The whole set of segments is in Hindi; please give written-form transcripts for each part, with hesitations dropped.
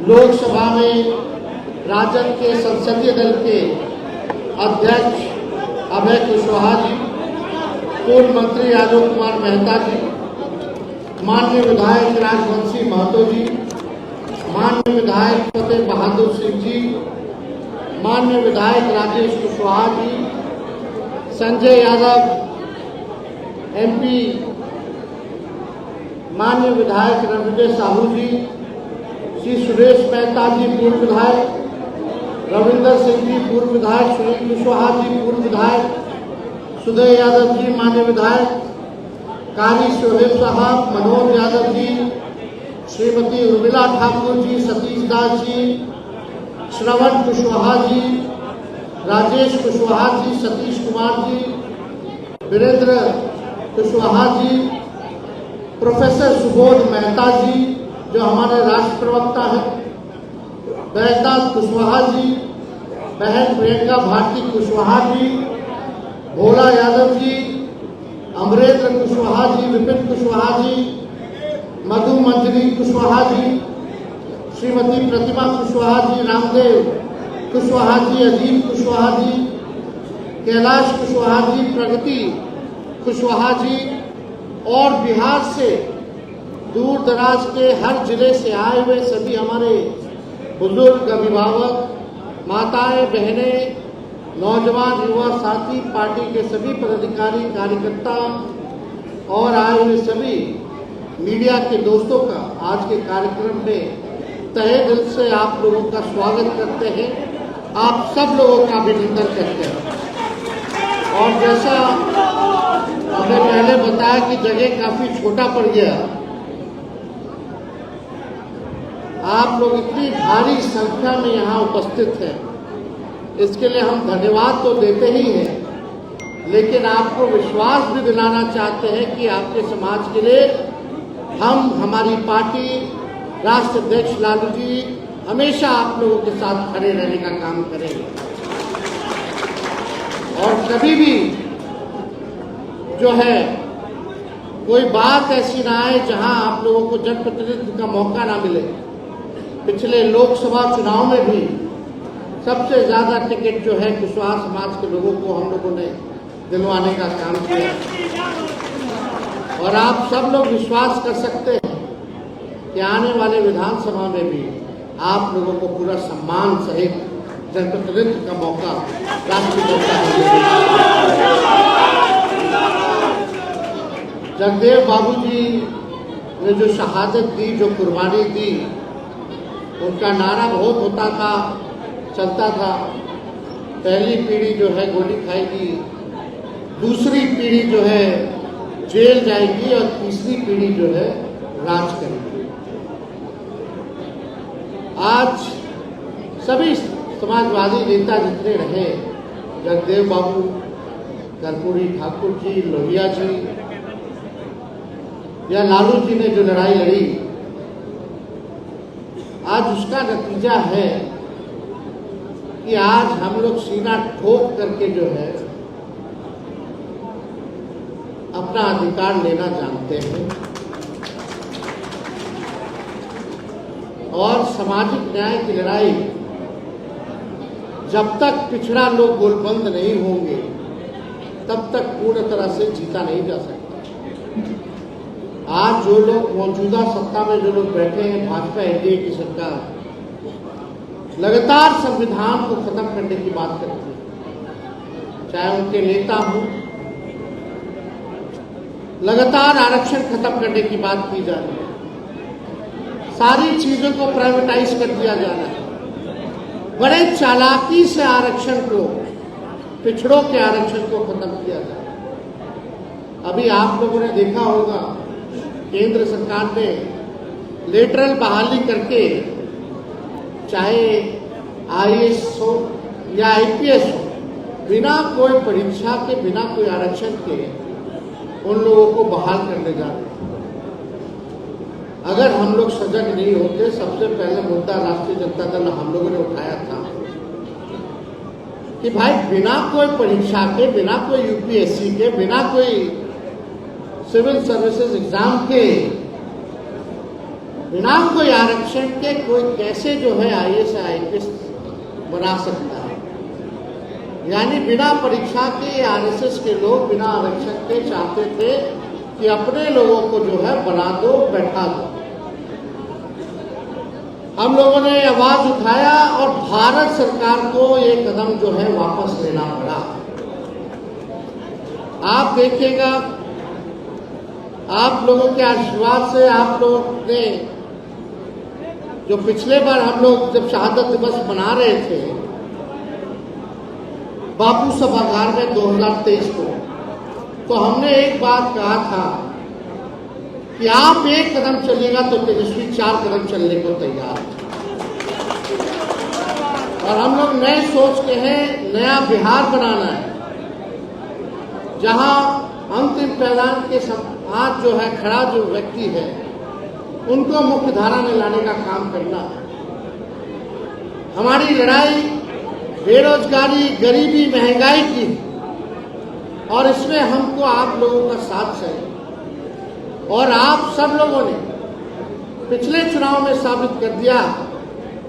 लोकसभा में राजद के संसदीय दल के अध्यक्ष अभय कुशवाहा जी, पूर्व मंत्री आलोक कुमार मेहता जी, माननीय विधायक राजवंशी महतो जी, माननीय विधायक फतेह बहादुर सिंह जी, माननीय विधायक राजेश कुशवाहा जी, संजय यादव एमपी, माननीय विधायक रणविजय साहू जी, श्री सुरेश मेहता जी पूर्व विधायक, रविंदर सिंह जी पूर्व विधायक, सुनील कुशवाहा जी पूर्व विधायक, सुदय यादव जी माननीय विधायक, कारी शोहेब साहब, मनोज यादव जी, श्रीमती उर्मिला ठाकुर जी, सतीश दास जी, श्रवण कुशवाहा जी, राजेश कुशवाहा जी, सतीश कुमार जी, वीरेंद्र कुशवाहा जी, प्रोफेसर सुबोध मेहता जी जो हमारे राष्ट्र प्रवक्ता हैं, बैजनाथ कुशवाहा जी, बहन प्रियंका भारती कुशवाहा जी, भोला यादव जी, अमरेंद्र कुशवाहा जी, विपिन कुशवाहा जी, मधु मंजरी कुशवाहा जी, श्रीमती प्रतिमा कुशवाहा जी, रामदेव कुशवाहा जी, अजीत कुशवाहा जी, कैलाश कुशवाहा जी, प्रगति कुशवाहा जी और बिहार से दूर दराज के हर जिले से आए हुए सभी हमारे बुजुर्ग, अभिभावक, माताएं, बहनें, नौजवान, युवा साथी, पार्टी के सभी पदाधिकारी, कार्यकर्ता और आए हुए सभी मीडिया के दोस्तों का आज के कार्यक्रम में तहे दिल से आप लोगों का स्वागत करते हैं। आप सब लोगों का अभिनंदन करते हैं। और जैसा हमने पहले बताया कि जगह काफी छोटा पड़ गया, आप लोग इतनी भारी संख्या में यहाँ उपस्थित हैं, इसके लिए हम धन्यवाद तो देते ही हैं, लेकिन आपको विश्वास भी दिलाना चाहते हैं कि आपके समाज के लिए हमारी पार्टी, राष्ट्र अध्यक्ष लालू जी हमेशा आप लोगों के साथ खड़े रहने का काम करेंगे। और कभी भी जो है कोई बात ऐसी ना आए जहां आप लोगों को जनप्रतिनिधित्व का मौका ना मिले। पिछले लोकसभा चुनाव में भी सबसे ज्यादा टिकट जो है कुशवाहा समाज के लोगों को हम लोगों ने दिलवाने का काम किया। और आप सब लोग विश्वास कर सकते हैं कि आने वाले विधानसभा में भी आप लोगों को पूरा सम्मान सहित जनप्रतिनिधित्व का मौका राष्ट्रीय जगदेव बाबू जी ने जो शहादत दी, जो कुर्बानी दी, उनका नारा बहुत होता था, चलता था, पहली पीढ़ी जो है गोली खाएगी, दूसरी पीढ़ी जो है जेल जाएगी और तीसरी पीढ़ी जो है राज करेगी। आज सभी समाजवादी नेता जितने रहे, जगदेव बाबू, कर्पूरी ठाकुर जी, लोहिया जी या लालू जी ने जो लड़ाई लड़ी, आज उसका नतीजा है कि आज हम लोग सीना ठोक करके जो है अपना अधिकार लेना जानते हैं। और सामाजिक न्याय की लड़ाई जब तक पिछड़ा लोग गोलबंद नहीं होंगे तब तक पूर्ण तरह से जीता नहीं जा सकता। आज जो लोग मौजूदा सत्ता में जो लोग बैठे हैं, भाजपा एनडीए की सरकार लगातार संविधान को खत्म करने की बात करती है, चाहे उनके नेता हों, लगातार आरक्षण खत्म करने की बात की जा रही है, सारी चीजों को प्राइवेटाइज कर दिया जा रहा है, बड़े चालाकी से आरक्षण को, पिछड़ों के आरक्षण को खत्म किया जा रहा है। अभी आप लोगों ने देखा होगा केंद्र सरकार ने लेटरल बहाली करके, चाहे आईएएस हो या आईपीएस हो, बिना कोई परीक्षा के, बिना कोई आरक्षण के उन लोगों को बहाल करने जा रहे हैं। अगर हम लोग सजग नहीं होते, सबसे पहले मुद्दा राष्ट्रीय जनता दल हम लोगों ने उठाया था कि भाई बिना कोई परीक्षा के, बिना कोई यूपीएससी के, बिना कोई सिविल सर्विसेज एग्जाम के, बिना कोई आरक्षण के कोई कैसे जो है आईएएस आईपीएस बना सकता है। यानी बिना परीक्षा के आरएसएस के लोग बिना आरक्षण के चाहते थे कि अपने लोगों को जो है बना दो, बैठा दो। हम लोगों ने आवाज उठाया और भारत सरकार को ये कदम जो है वापस लेना पड़ा। आप देखिएगा, आप लोगों के आशीर्वाद से आप लोग ने जो पिछले बार हम लोग जब शहादत दिवस मना रहे थे बापू सभागार में 2023 को, तो हमने एक बात कहा था कि आप एक कदम चलिएगा तो तेजस्वी 4 कदम चलने को तैयार। और हम लोग नए सोच के हैं, नया बिहार बनाना है, जहां अंतिम पायदान के साथ जो है खड़ा जो व्यक्ति है उनको मुख्य धारा में लाने का काम करना है। हमारी लड़ाई बेरोजगारी, गरीबी, महंगाई की, और इसमें हमको आप लोगों का साथ चाहिए। और आप सब लोगों ने पिछले चुनाव में साबित कर दिया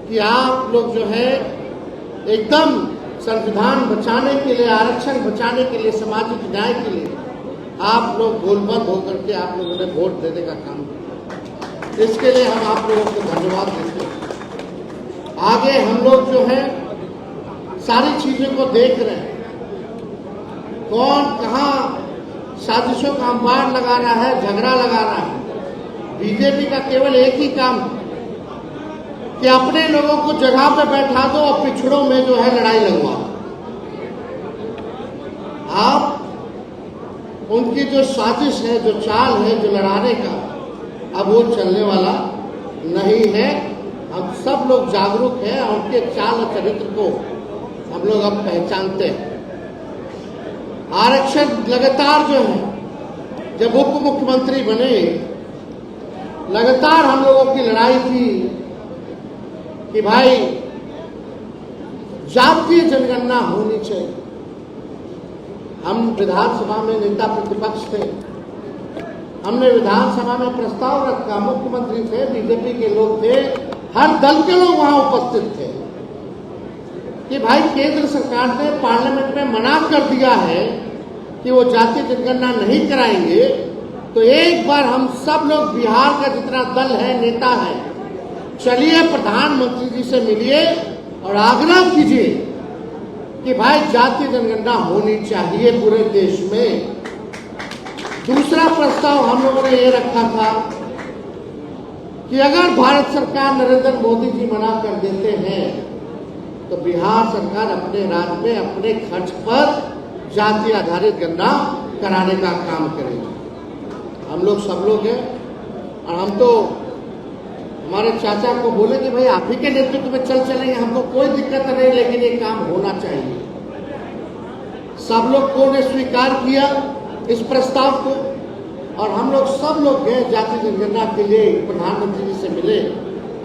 कि आप लोग जो है एकदम संविधान बचाने के लिए, आरक्षण बचाने के लिए, सामाजिक न्याय के लिए आप लोग गोलबंद होकर के आप लोगों ने वोट देने का काम किया। इसके लिए हम आप लोगों को धन्यवाद देते हैं। आगे हम लोग जो है सारी चीजों को देख रहे हैं, कौन कहां साजिशों का अंबार लगा रहा है, झगड़ा लगा रहा है। बीजेपी का केवल एक ही काम है कि अपने लोगों को जगह पे बैठा दो और पिछड़ों में जो है लड़ाई लगवा। आप उनकी जो साजिश है, जो चाल है, जो लड़ाने का, अब वो चलने वाला नहीं है। हम सब लोग जागरूक हैं और उनके चाल और चरित्र को हम लोग अब पहचानते हैं। आरक्षण लगातार जो है, जब उप मुख्यमंत्री बने, लगातार हम लोगों की लड़ाई थी कि भाई जातीय जनगणना होनी चाहिए। हम विधानसभा में नेता प्रतिपक्ष थे, हमने विधानसभा में प्रस्ताव रखा, मुख्यमंत्री थे, बीजेपी के लोग थे, हर दल के लोग वहां उपस्थित थे कि भाई केंद्र सरकार ने पार्लियामेंट में मना कर दिया है कि वो जातीय जनगणना नहीं कराएंगे, तो एक बार हम सब लोग बिहार का जितना दल है, नेता है, चलिए प्रधानमंत्री जी से मिलिए और आग्रह कीजिए कि भाई जातीय जनगणना होनी चाहिए पूरे देश में। दूसरा प्रस्ताव हम लोगों ने ये रखा था कि अगर भारत सरकार, नरेंद्र मोदी जी मना कर देते हैं तो बिहार सरकार अपने राज्य में अपने खर्च पर जाति आधारित गणना कराने का काम करेगी। हम लोग सब लोग हैं और हम तो हमारे चाचा को बोले कि भाई आप ही के नेतृत्व में चलेंगे, हमको कोई दिक्कत नहीं, लेकिन ये काम होना चाहिए। सब लोग ने स्वीकार किया इस प्रस्ताव को और हम लोग सब लोग गए जाति जनगणना के लिए, प्रधानमंत्री जी से मिले,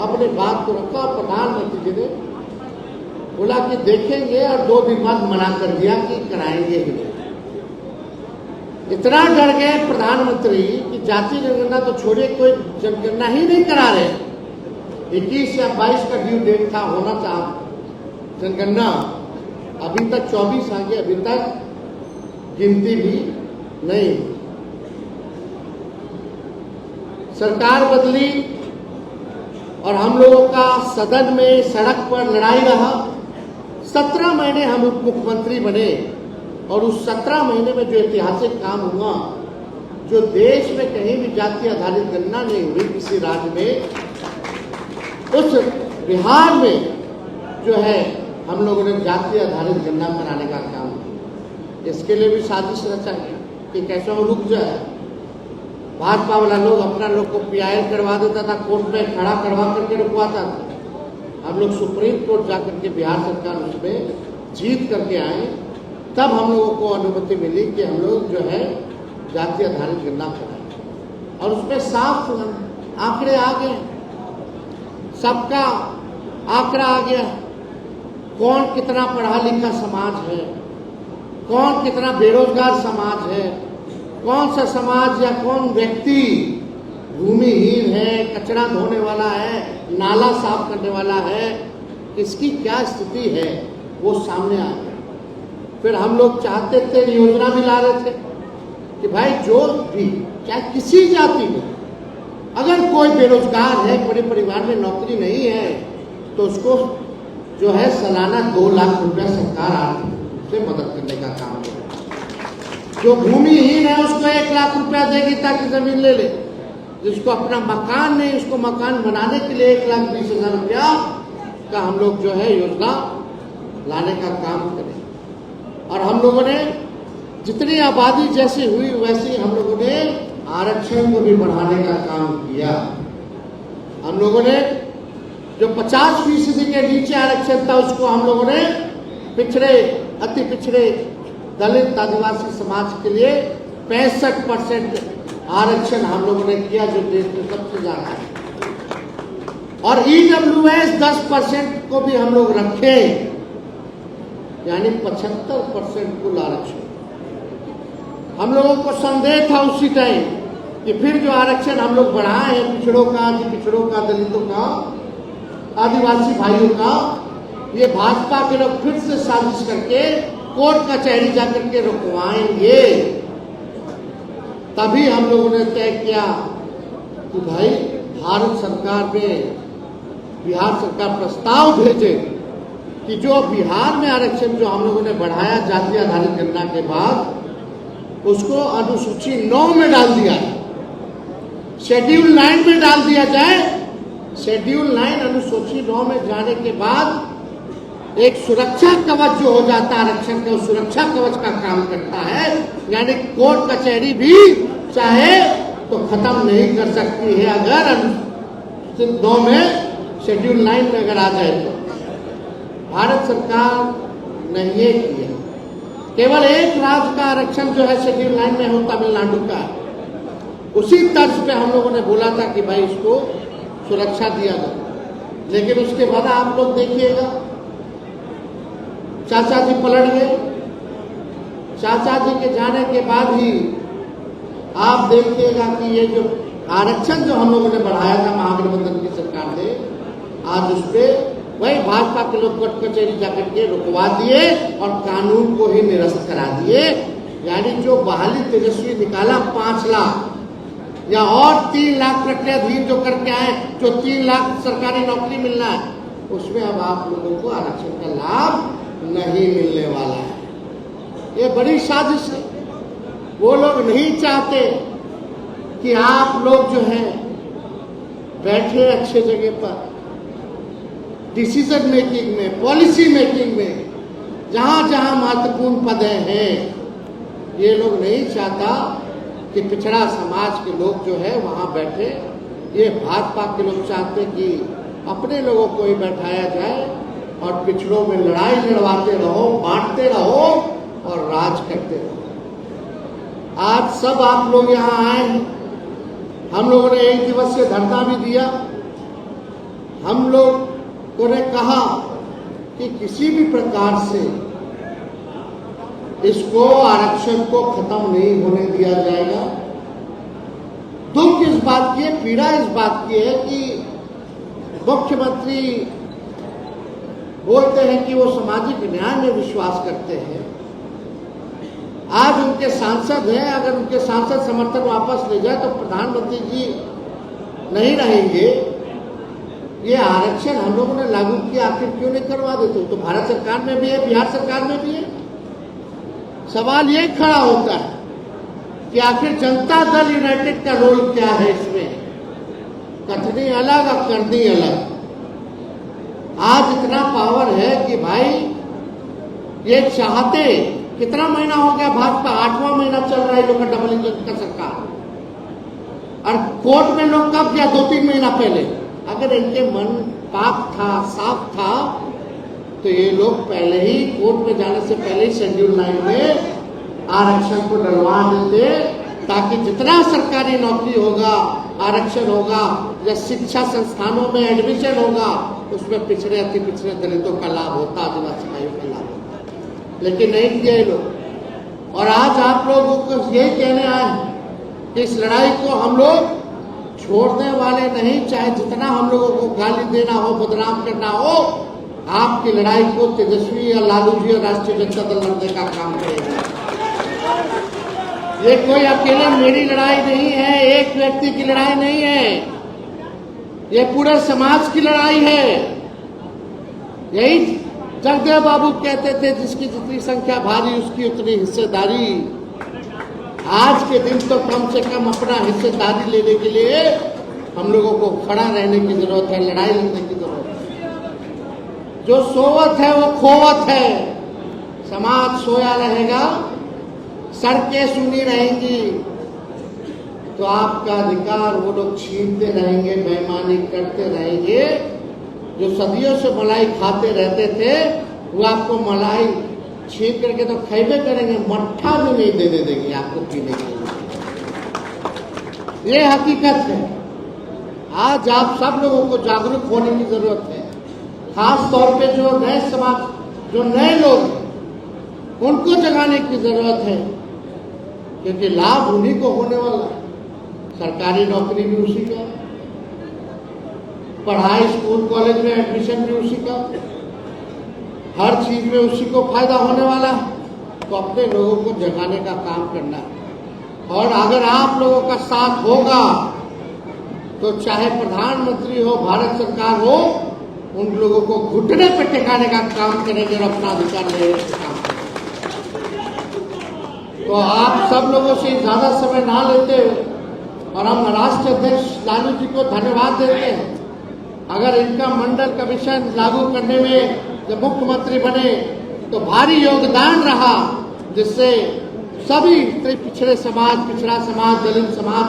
अपने बात को रखा। प्रधानमंत्री जी ने बोला कि देखेंगे और 2 दिन बाद मना कर दिया कि कराएंगे ही नहीं। इतना डर गए प्रधानमंत्री कि जाति जनगणना तो छोड़िए, कोई जनगणना ही नहीं करा रहे। 21 या 22 का ड्यू डेट था, होना था जनगणना, अभी तक 24 आ गए, अभी तक गिनती भी नहीं। सरकार बदली और हम लोगों का सदन में, सड़क पर लड़ाई रहा। 17 महीने हम उप मुख्यमंत्री बने और उस 17 महीने में जो ऐतिहासिक काम हुआ, जो देश में कहीं भी जाति आधारित गणना नहीं हुई किसी राज्य में, उस बिहार में जो है हम लोगों ने जाति आधारित गणना कराने का काम किया। इसके लिए भी साजिश रचा कि कैसे वो रुक जाए। भाजपा वाला लोग अपना लोग को पीआईएल करवा देता था, कोर्ट में खड़ा करवा करके रुकवाता था। हम लोग सुप्रीम कोर्ट जाकर के बिहार सरकार उसमें जीत करके आए, तब हम लोगों को अनुमति मिली कि हम लोग जो है जाति आधारित गणना कराएं। और उसमें साफ आंकड़े आ गए, सबका आंकड़ा आ गया, कौन कितना पढ़ा लिखा समाज है, कौन कितना बेरोजगार समाज है, कौन सा समाज या कौन व्यक्ति भूमिहीन है, कचरा धोने वाला है, नाला साफ करने वाला है, इसकी क्या स्थिति है वो सामने आ गया। फिर हम लोग चाहते थे, योजना भी ला रहे थे कि भाई जो भी चाहे किसी जाति में अगर कोई बेरोजगार है, बड़े परिवार में नौकरी नहीं है, तो उसको जो है सालाना 2 लाख रुपया सरकार आर्थिक रूप से मदद करने का काम करेगी। जो भूमिहीन है उसको 1 लाख रुपया देगी ताकि जमीन ले ले। जिसको अपना मकान नहीं, उसको मकान बनाने के लिए 1,20,000 रुपया का हम लोग जो है योजना लाने का काम करें। और हम लोगों ने जितनी आबादी जैसी हुई वैसी हम लोगों ने आरक्षण को भी बढ़ाने का काम किया। हम लोगों ने जो 50% के नीचे आरक्षण था उसको हम लोगों ने पिछड़े, अति पिछड़े दलित आदिवासी समाज के लिए 65% आरक्षण हम लोगों ने किया, जो देश में सबसे ज्यादा है। और EWS 10% को भी हम लोग रखे, यानी 75% कुल आरक्षण। हम लोगों को संदेह था उसी टाइम कि फिर जो आरक्षण हम लोग बढ़ाए हैं पिछड़ों का, पिछड़ों का, दलितों का, आदिवासी भाइयों का, ये भाजपा के लोग फिर से साजिश करके कोर्ट कचहरी जाकर के रुकवाएंगे। तभी हम लोगों ने तय किया कि भाई भारत सरकार में, बिहार सरकार प्रस्ताव भेजे कि जो बिहार में आरक्षण जो हम लोगों ने बढ़ाया जाति आधारित गणना के बाद, उसको अनुसूची 9 में डाल दिया, शेड्यूल 9 में डाल दिया जाए। शेड्यूल 9 अनुसूची 9 में जाने के बाद एक सुरक्षा कवच जो हो जाता है आरक्षण का, सुरक्षा कवच का काम करता है। यानी कोर्ट कचहरी भी चाहे तो खत्म नहीं कर सकती है अगर अनुसूची 9 में, शेड्यूल 9 में अगर आ जाए तो। भारत सरकार ने ये किया, केवल एक राज्य का आरक्षण जो है शेड्यूल 9 में हो, तमिलनाडु का। उसी तर्ज पे हम लोगों ने बोला था कि भाई इसको सुरक्षा दिया जाए। लेकिन उसके बाद आप लोग देखिएगा, चाचा जी पलट गए। चाचा जी के जाने के बाद ही आप देखिएगा कि ये जो आरक्षण जो हम लोगों ने बढ़ाया था महागठबंधन की सरकार ने, आज उस पर वही भाजपा के लोग कोर्ट कचहरी जाकर के रुकवा दिए और कानून को ही निरस्त करा दिए। यानी जो बहाली तेजस्वी निकाला 5 लाख या और 3 लाख प्रक्रियाधीन जो करके आए, जो 3 लाख सरकारी नौकरी मिलना है, उसमें अब आप लोगों को आरक्षण का लाभ नहीं मिलने वाला है। ये बड़ी साजिश है। वो लोग नहीं चाहते कि आप लोग जो है बैठे अच्छे जगह पर, डिसीजन मेकिंग में, पॉलिसी मेकिंग में, जहां जहां महत्वपूर्ण पद हैं। ये लोग नहीं चाहता कि पिछड़ा समाज के लोग जो है वहां बैठे। ये भाजपा के लोग चाहते कि अपने लोगों को ही बैठाया जाए और पिछड़ों में लड़ाई लड़वाते रहो, बांटते रहो और राज करते रहो। आज सब आप लोग यहाँ आए हैं। हम लोगों ने 1 दिवसीय धरना भी दिया। हम लोग ने कहा कि किसी भी प्रकार से इसको, आरक्षण को खत्म नहीं होने दिया जाएगा। दुख इस बात की है, पीड़ा इस बात की है कि मुख्यमंत्री बोलते हैं कि वो सामाजिक न्याय में विश्वास करते हैं। आज उनके सांसद हैं, अगर उनके सांसद समर्थन वापस ले जाए तो प्रधानमंत्री जी नहीं रहेंगे। ये आरक्षण हम लोगों ने लागू किया, आखिर क्यों नहीं करवा देते? तो भारत सरकार में भी है, बिहार सरकार में भी है। सवाल ये खड़ा होता है कि आखिर जनता दल यूनाइटेड का रोल क्या है इसमें? कथनी अलग और करनी अलग। आज इतना पावर है कि भाई ये चाहते, कितना महीना हो गया भाजपा, 8वां महीना चल रहा है लोग का डबल इंजन का सरकार, और कोर्ट में लोग कब गया? 2-3 महीना पहले। अगर इनके मन पाक था, साफ था, तो ये लोग पहले ही कोर्ट में जाने से पहले ही शेड्यूल 9 में आरक्षण को डलवा देते, ताकि जितना सरकारी नौकरी होगा, आरक्षण होगा या शिक्षा संस्थानों में एडमिशन होगा, उसमें पिछड़े अति पिछड़े दलितों का लाभ होता, आदिवासी भाइयों का लाभ होता। लेकिन नहीं किया ये लोग। और आज आप लोगों को यही कहने आए हैं कि इस लड़ाई को हम लोग छोड़ने वाले नहीं, चाहे जितना हम लोगों को गाली देना हो, बदनाम करना हो, आपकी लड़ाई को तेजस्वी या लालू जी और राष्ट्रीय जनता दल लड़ने का काम करेगा। ये कोई अकेले मेरी लड़ाई नहीं है, एक व्यक्ति की लड़ाई नहीं है, ये पूरे समाज की लड़ाई है। यही जगदेव बाबू कहते थे, जिसकी जितनी संख्या भारी उसकी उतनी हिस्सेदारी। आज के दिन तो कम से कम अपना हिस्सेदारी लेने के लिए हम लोगों को खड़ा रहने की जरूरत है, लड़ाई लड़ने की जरूरत है। जो सोवत है वो खोवत है। समाज सोया रहेगा, सड़कें सुनी रहेंगी, तो आपका अधिकार वो लोग छीनते रहेंगे, बेईमानी करते रहेंगे। जो सदियों से मलाई खाते रहते थे, वो आपको मलाई छीन करके तो खैबे करेंगे, मट्ठा भी नहीं देने देंगे आपको पीने के लिए। ये हकीकत है। आज आप सब लोगों को जागरूक होने की जरूरत है। खास तौर पे जो नए समाज, जो नए लोग हैं, उनको जगाने की जरूरत है, क्योंकि लाभ उन्हीं को होने वाला है। सरकारी नौकरी भी उसी का, पढ़ाई स्कूल कॉलेज में एडमिशन भी उसी का, हर चीज में उसी को फायदा होने वाला है। तो अपने लोगों को जगाने का काम करना है। और अगर आप लोगों का साथ होगा तो चाहे प्रधानमंत्री हो, भारत सरकार हो, उन लोगों को घुटने पर टिकाने का काम करेंगे और अपना अधिकार लेने का काम करेंगे। तो आप सब लोगों से ज्यादा समय ना लेते हुए, और हम राष्ट्रीय अध्यक्ष लालू जी को धन्यवाद देते हैं। अगर इनका मंडल कमीशन लागू करने में जब मुख्यमंत्री बने तो भारी योगदान रहा, जिससे सभी पिछड़े समाज, पिछड़ा समाज, दलित समाज,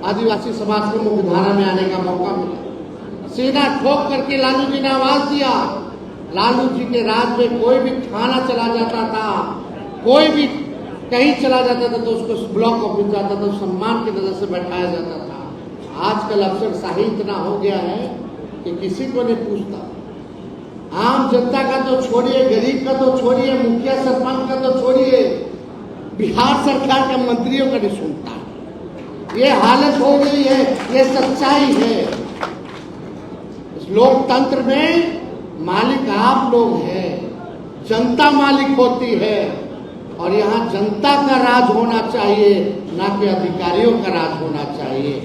आदिवासी समाज को मुख्यधारा में आने का मौका मिला। सीना ठोक करके लालू जी ने आवाज दिया। लालू जी के राज में कोई भी थाना चला जाता था, कोई भी कहीं चला जाता था तो उसको ब्लॉक ऑफिस जाता था, सम्मान की नजर से बैठाया जाता था। आजकल अफसरशाही इतना हो गया है कि किसी को नहीं पूछता। आम जनता का तो छोड़िए, गरीब का तो छोड़िए, मुखिया सरपंच का तो छोड़िए, बिहार सरकार के मंत्रियों का नहीं सुनता। ये हालत हो गई है, ये सच्चाई है। इस लोकतंत्र में मालिक आप लोग हैं, जनता मालिक होती है, और यहाँ जनता का राज होना चाहिए, ना कि अधिकारियों का राज होना चाहिए।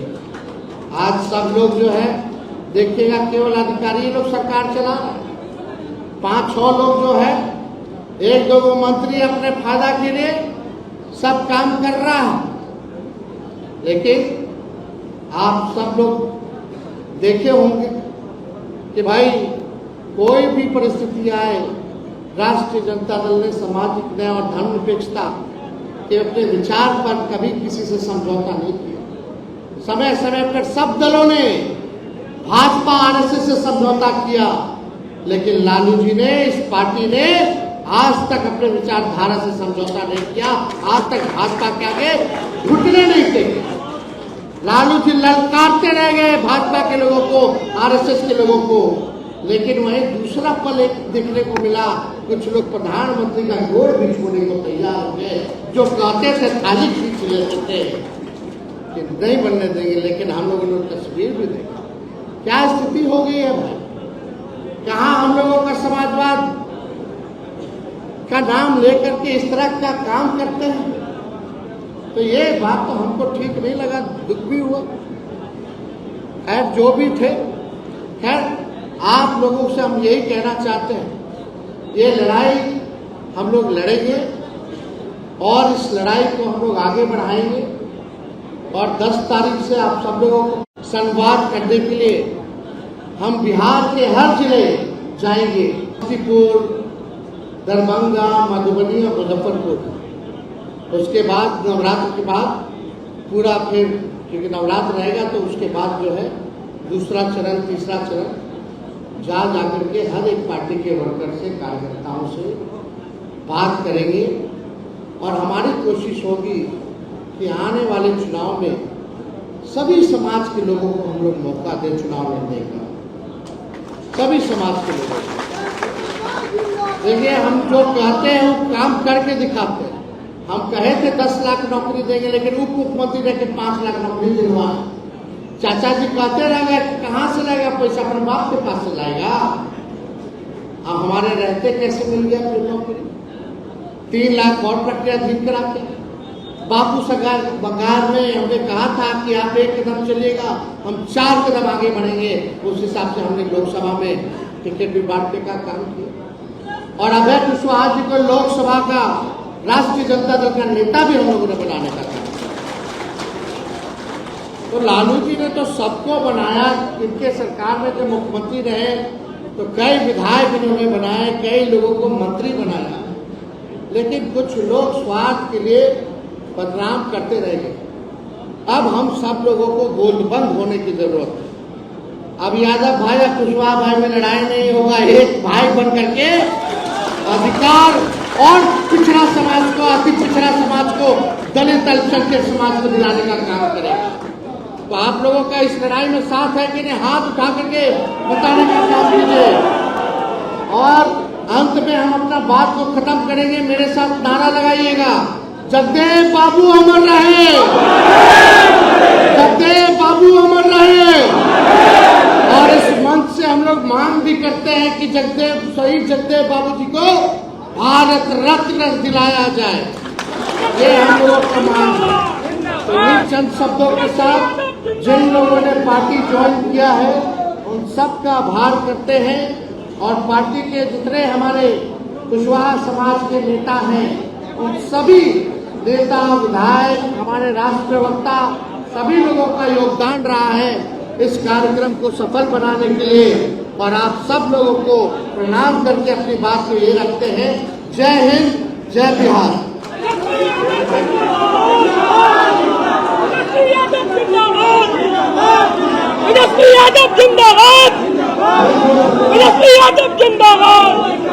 आज सब लोग जो है देखिएगा, केवल अधिकारी लोग सरकार चला रहे हैं। 5-6 लोग जो है, 1-2 मंत्री अपने फायदा के लिए सब काम कर रहा है। लेकिन आप सब लोग देखे होंगे कि भाई कोई भी परिस्थिति आए, राष्ट्रीय जनता दल ने सामाजिक न्याय और धर्मनिरपेक्षता के अपने विचार पर कभी किसी से समझौता नहीं किया। समय समय पर सब दलों ने, भाजपा आरएसएस से समझौता किया, लेकिन लालू जी ने, इस पार्टी ने आज तक अपने विचारधारा से समझौता नहीं किया। आज तक भाजपा के आगे घुटने नहीं टेके। लालू जी ललकारते रह गए भाजपा के लोगों को, आरएसएस के लोगों को। लेकिन वहीं दूसरा पल एक देखने को मिला, कुछ लोग प्रधानमंत्री का गोड़ भी छूने को तैयार हो गए, जो कहते थे थाली खींच लेते थे कि नहीं बनने देंगे। लेकिन हम लोगों ने तस्वीर भी देखा, क्या स्थिति हो गई है भाई। कहाँ हम लोगों का समाजवाद का नाम लेकर के इस तरह का काम करते हैं। तो ये बात तो हमको ठीक नहीं लगा, दुख भी हुआ। खैर जो भी थे, खैर आप लोगों से हम यही कहना चाहते हैं, ये लड़ाई हम लोग लड़ेंगे और इस लड़ाई को हम लोग आगे बढ़ाएंगे। और 10 तारीख से आप सब लोगों को संवाद करने के लिए हम बिहार के हर जिले जाएंगे, समस्तीपुर, दरभंगा, मधुबनी और मुजफ्फरपुर। उसके बाद नवरात्र के बाद पूरा फिर, क्योंकि नवरात्र रहेगा तो उसके बाद जो है दूसरा चरण, तीसरा चरण जा जाकर के हर एक पार्टी के वर्कर से, कार्यकर्ताओं से बात करेंगे और हमारी कोशिश होगी कि आने वाले चुनाव में सभी समाज के लोगों को हम लोग मौका दें चुनाव लड़ने का, सभी समाज के लोगों को। देखिए, हम जो कहते हैं वो काम करके दिखाते हैं। हम कहे थे 10 लाख नौकरी देंगे, लेकिन उप मुख्यमंत्री ने कि 5 लाख नौकरी दिलवा। चाचा जी कहते रहेगा कहाँ से लाएगा पैसा, अपने बाप के पास से लाएगा। अब हमारे रहते कैसे मिल गया फिर नौकरी? 3 लाख और प्रक्रिया धीम कराते। बापू सरकार बंगाल में हमने कहा था कि आप 1 कदम चलिएगा, हम 4 कदम आगे बढ़ेंगे। उस हिसाब से हमने लोकसभा में टिकट भी बांटने का काम किया और अभय कुशवाहा जी को लोकसभा का राष्ट्रीय जनता दल का नेता भी हम लोगों ने बनाने का काम किया। तो लालू जी ने तो सबको बनाया। इनके सरकार में जब मुख्यमंत्री रहे तो कई विधायक इन्होंने बनाए, कई लोगों को मंत्री बनाया, लेकिन कुछ लोग स्वार्थ के लिए बदनाम करते रह गए। अब हम सब लोगों को गोलबंद होने की जरूरत है। अब यादव भाई या कुशवाहा भाई में लड़ाई नहीं होगा, एक भाई बन करके अधिकार और पिछड़ा समाज को, अति पिछड़ा समाज को, दलित अल्पसंख्यक समाज को दिलाने का काम करेगा। तो आप लोगों का इस लड़ाई में साथ है कि नहीं? हाथ उठा करके बताने का काम कीजिए। और अंत में हम अपना बात को खत्म करेंगे। मेरे साथ नारा लगाइएगा, जगदेव बाबू अमर रहे, जगदेव बाबू अमर रहे। और इस मंच से हम लोग मांग भी करते हैं कि शहीद जगदेव बाबू जी को भारत रत्न दिलाया जाए। ये हम लोगों का मांग है। तो इन चंद शब्दों के साथ जिन लोगों ने पार्टी ज्वाइन किया है उन सब का आभार करते हैं और पार्टी के जितने हमारे कुशवाहा समाज के नेता हैं उन सभी नेता, विधायक, हमारे राष्ट्रीय वक्ता, सभी लोगों का योगदान रहा है इस कार्यक्रम को सफल बनाने के लिए। और आप सब लोगों को प्रणाम करके अपनी बात को ये रखते हैं। जय हिंद, जय बिहार। यादव जिंदाबाद।